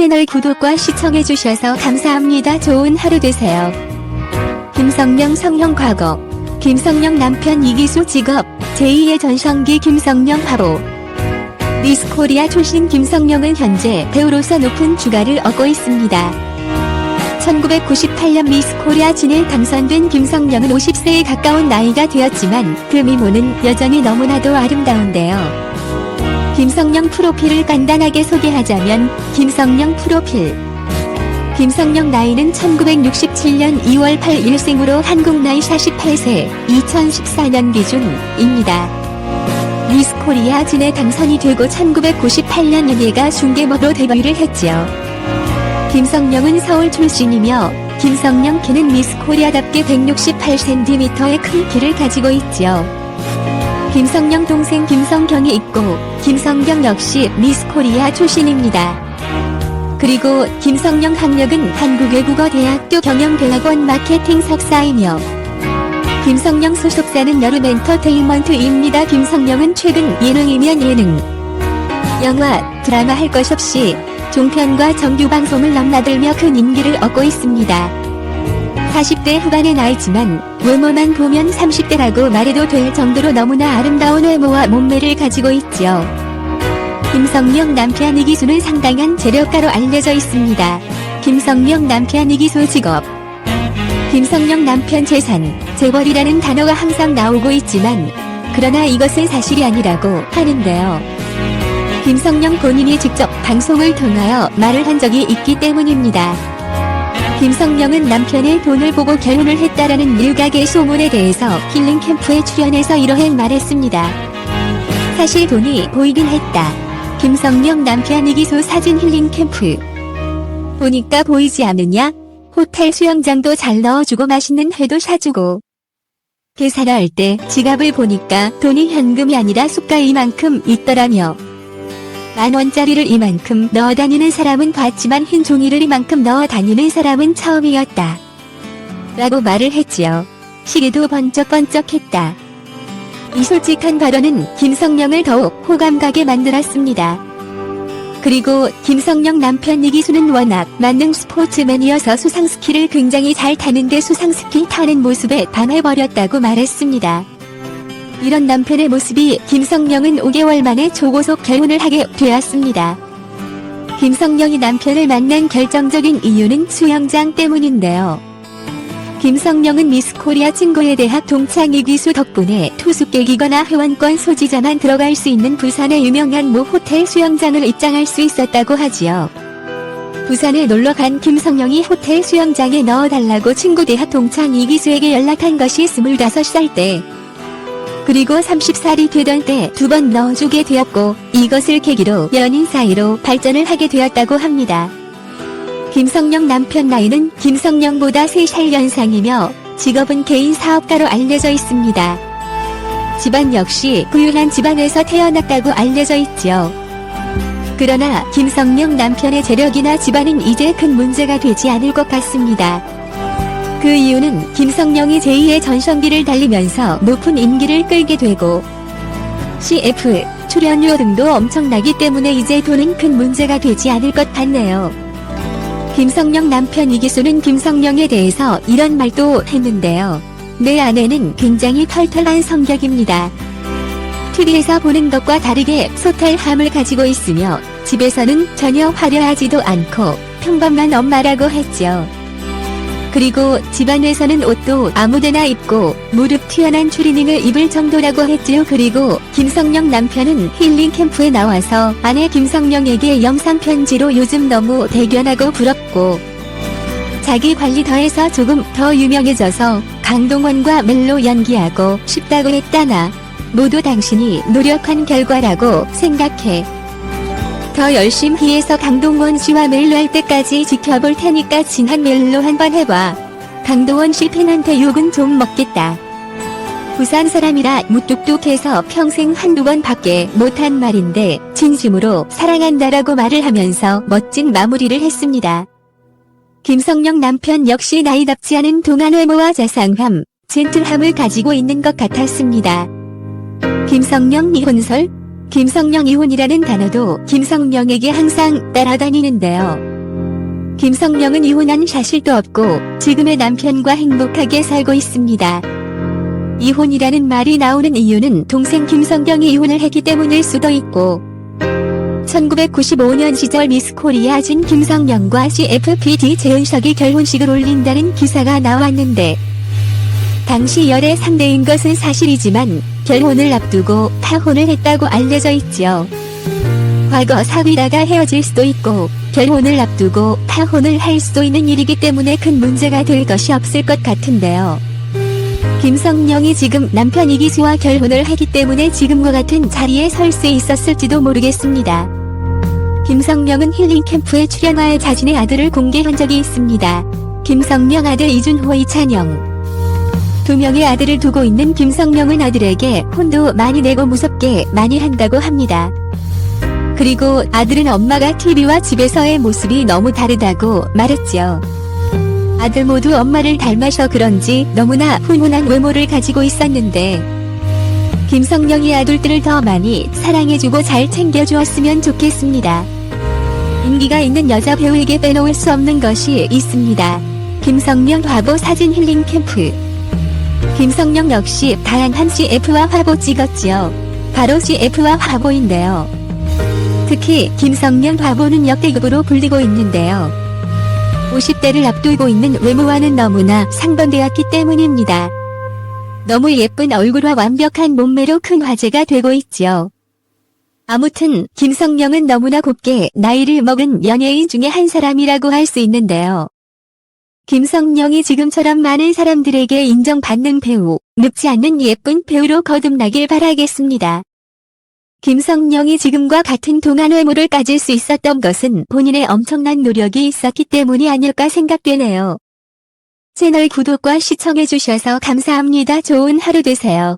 채널 구독과 시청해주셔서 감사합니다. 좋은 하루 되세요. 김성령 성형 과거. 김성령 남편 이기수 직업 제2의 전성기 김성령 바보. 미스코리아 출신 김성령은 현재 배우로서 높은 주가를 얻고 있습니다. 1998년 미스코리아 진에 당선된 김성령은 50세에 가까운 나이가 되었지만 그 미모는 여전히 너무나도 아름다운데요. 김성령 프로필을 간단하게 소개하자면 김성령 프로필. 김성령 나이는 1967년 2월 8일생으로 한국 나이 48세, 2014년 기준입니다. 미스코리아 진에 당선이 되고 1998년 연예가 중계모로 데뷔를 했지요. 김성령은 서울 출신이며 김성령 키는 미스코리아답게 168cm의 큰 키를 가지고 있지요. 김성령 동생 김성경이 있고 김성경 역시 미스코리아 출신입니다. 그리고 김성령 학력은 한국외국어대학교 경영대학원 마케팅 석사이며 김성령 소속사는 여름엔터테인먼트입니다. 김성령은 최근 예능이면 예능, 영화, 드라마 할 것 없이 종편과 정규방송을 넘나들며 큰 인기를 얻고 있습니다. 40대 후반의 나이지만 외모만 보면 30대라고 말해도 될 정도로 너무나 아름다운 외모와 몸매를 가지고 있지요. 김성령 남편 이기수는 상당한 재력가로 알려져 있습니다. 김성령 남편 이기수 직업. 김성령 남편 재산, 재벌이라는 단어가 항상 나오고 있지만 그러나 이것은 사실이 아니라고 하는데요. 김성령 본인이 직접 방송을 통하여 말을 한 적이 있기 때문입니다. 김성령은 남편의 돈을 보고 결혼을 했다라는 일각의 소문에 대해서 힐링 캠프에 출연해서 이러한 말했습니다. 사실 돈이 보이긴 했다. 김성령 남편 이기수 사진 힐링 캠프. 보니까 보이지 않느냐? 호텔 수영장도 잘 넣어주고 맛있는 회도 사주고. 계산을 할 때 지갑을 보니까 돈이 현금이 아니라 숫가 이만큼 있더라며. 10,000원짜리를 이만큼 넣어 다니는 사람은 봤지만 흰 종이를 이만큼 넣어 다니는 사람은 처음이었다. 라고 말을 했지요. 시계도 번쩍번쩍했다. 이 솔직한 발언은 김성령을 더욱 호감가게 만들었습니다. 그리고 김성령 남편 이기수는 워낙 만능 스포츠맨이어서 수상스키를 굉장히 잘 타는데 수상스키 타는 모습에 반해버렸다고 말했습니다. 이런 남편의 모습이 김성령은 5개월 만에 조고속 결혼을 하게 되었습니다. 김성령이 남편을 만난 결정적인 이유는 수영장 때문인데요. 김성령은 미스코리아 친구의 대학 동창 이기수 덕분에 투숙객이거나 회원권 소지자만 들어갈 수 있는 부산의 유명한 모 호텔 수영장을 입장할 수 있었다고 하지요. 부산에 놀러간 김성령이 호텔 수영장에 넣어달라고 친구 대학 동창 이기수에게 연락한 것이 25살 때. 그리고 30살이 되던 때 2번 넣어주게 되었고 이것을 계기로 연인 사이로 발전을 하게 되었다고 합니다. 김성령 남편 나이는 김성령보다 3살 연상이며 직업은 개인 사업가로 알려져 있습니다. 집안 역시 부유한 집안에서 태어났다고 알려져 있지요. 그러나 김성령 남편의 재력이나 집안은 이제 큰 문제가 되지 않을 것 같습니다. 그 이유는 김성령이 제2의 전성기를 달리면서 높은 인기를 끌게 되고 CF, 출연료 등도 엄청나기 때문에 이제 돈은 큰 문제가 되지 않을 것 같네요. 김성령 남편 이기수는 김성령에 대해서 이런 말도 했는데요. 내 아내는 굉장히 털털한 성격입니다. TV에서 보는 것과 다르게 소탈함을 가지고 있으며 집에서는 전혀 화려하지도 않고 평범한 엄마라고 했죠. 그리고 집안에서는 옷도 아무데나 입고 무릎 튀어난 추리닝을 입을 정도라고 했지요. 그리고 김성령 남편은 힐링 캠프에 나와서 아내 김성령에게 영상편지로 요즘 너무 대견하고 부럽고 자기 관리 더해서 조금 더 유명해져서 강동원과 멜로 연기하고 싶다고 했다나 모두 당신이 노력한 결과라고 생각해. 더 열심히 해서 강동원 씨와 멜로 할 때까지 지켜볼 테니까 진한 멜로 한번 해봐. 강동원 씨 팬한테 욕은 좀 먹겠다. 부산 사람이라 무뚝뚝해서 평생 한두 번 밖에 못한 말인데 진심으로 사랑한다라고 말을 하면서 멋진 마무리를 했습니다. 김성령 남편 역시 나이답지 않은 동안 외모와 자상함, 젠틀함을 가지고 있는 것 같았습니다. 김성령 이혼설? 김성령 이혼이라는 단어도 김성령에게 항상 따라다니는데요. 김성령은 이혼한 사실도 없고 지금의 남편과 행복하게 살고 있습니다. 이혼이라는 말이 나오는 이유는 동생 김성경이 이혼을 했기 때문일 수도 있고 1995년 시절 미스 코리아 진 김성령과 CFPD 재은석이 결혼식을 올린다는 기사가 나왔는데 당시 열애 상대인 것은 사실이지만 결혼을 앞두고 파혼을 했다고 알려져 있죠. 과거 사귀다가 헤어질 수도 있고 결혼을 앞두고 파혼을 할 수도 있는 일이기 때문에 큰 문제가 될 것이 없을 것 같은데요. 김성령이 지금 남편 이기수와 결혼을 했기 때문에 지금과 같은 자리에 설 수 있었을지도 모르겠습니다. 김성령은 힐링 캠프에 출연하여 자신의 아들을 공개한 적이 있습니다. 김성령 아들 이준호 이찬영. 2명의 아들을 두고 있는 김성령은 아들에게 혼도 많이 내고 무섭게 많이 한다고 합니다. 그리고 아들은 엄마가 TV와 집에서의 모습이 너무 다르다고 말했죠. 아들 모두 엄마를 닮아서 그런지 너무나 훈훈한 외모를 가지고 있었는데 김성령이 아들들을 더 많이 사랑해주고 잘 챙겨주었으면 좋겠습니다. 인기가 있는 여자 배우에게 빼놓을 수 없는 것이 있습니다. 김성령 화보 사진 힐링 캠프. 김성령 역시 다양한 CF와 화보 찍었지요. 바로 CF와 화보인데요. 특히 김성령 화보는 역대급으로 불리고 있는데요. 50대를 앞두고 있는 외모와는 너무나 상반되었기 때문입니다. 너무 예쁜 얼굴과 완벽한 몸매로 큰 화제가 되고 있죠. 아무튼 김성령은 너무나 곱게 나이를 먹은 연예인 중에 한 사람이라고 할 수 있는데요. 김성령이 지금처럼 많은 사람들에게 인정받는 배우, 늙지 않는 예쁜 배우로 거듭나길 바라겠습니다. 김성령이 지금과 같은 동안 외모를 가질 수 있었던 것은 본인의 엄청난 노력이 있었기 때문이 아닐까 생각되네요. 채널 구독과 시청해주셔서 감사합니다. 좋은 하루 되세요.